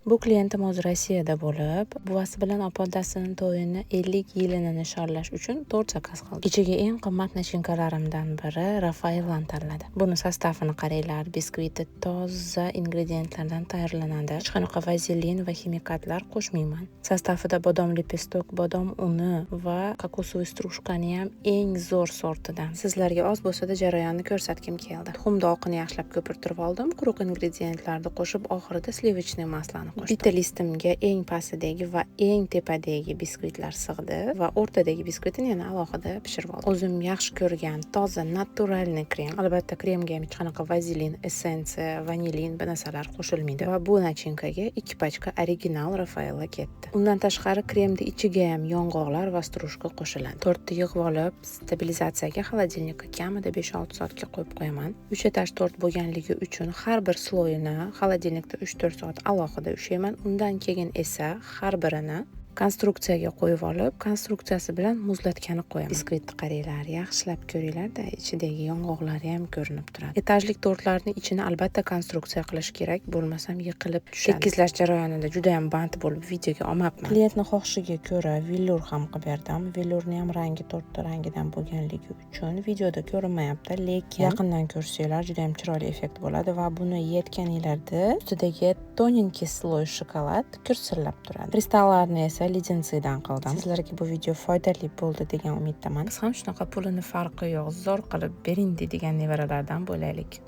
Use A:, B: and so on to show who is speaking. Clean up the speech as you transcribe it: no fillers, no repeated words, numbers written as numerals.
A: Bu kliyentim o'zi Rossiyada bo'lib, buvasi bilan opodasining to'yini 50 yilini nishonlash uchun tort zakaz qildi. Ichiga eng qimmat nashinkalarimdan biri Rafael'dan tanladi. Buni sostavini qaranglar. Biskviti toza ingredientlardan tayyorlanadi. Hech qanaqa vazelin va ximikatlar qo'shmayman. Sostavida bodomli pestok, bodom uni va kokosovый strushkani ham eng zo'r sortidan. Sizlarga oz bo'lsa-da jarayonni ko'rsatkim keldi. Tuxumni oqini yaxshilab ko'pirtirib oldim. Quruq ingredientlarni qo'shib, oxirida slivochniy maslani qo'shdim. Bitta listimga eng pastidagi va eng tepadagi biskvitlar sig'di va o'rtadagi biskvitni yana alohida pishirib oldim. O'zim yaxshi ko'rgan toza naturalniy krem. Albatta kremga ham hech qanaqa vazelin, essensiya, vanilin bu narsalar qo'shilmaydi va bu nachinkaga 2 pachka original Rafaela ketdi. Undan tashqari kremni ichiga ham yong'oqlar va strushka qo'shiladi. Tortni yig'ib olib, stabilizatsiyaga xolodilnikka kamida 5-6 soatga qo'yib qo'yaman. 3 etaj tort bo'lganligi uchun har bir sloyini xolodilnikda 3-4 soat alohida ushlayman. Undan keyin esa har birini konstruksiyaga qo'yib olib, konstruksiyasi bilan muzlatgani qo'yaman. Biskvitni qaranglar, yaxshilab ko'ringlar-da, ichidagi yong'oqlari ham ko'rinib turadi. Etajlik tortlarning ichini albatta konstruksiya qilish kerak, bo'lmasam yiqilib tushadi. Tekizlash jarayonida juda ham band bo'lib videoga olmabman. Kliyentning xohishiga ko'ra vellur ham qilib berdim. Vellurning ham rangi tortni rangidan bo'lganligi uchun videoda ko'rinmayapti, lekin yaqindan ko'rsanglar juda ham chiroyli effekt bo'ladi va buni yeyotganinglarda ustidagi toninkий sloy shokolad kirsillab turadi. Kristallarni esa lidinsidan qildim. Sizlarga bu video foydali bo'ldi degan umiddaman. Biz ham shunaqa pulini farqi yo'q, zo'r qilib bering deydigan nevaralardan bo'laylik.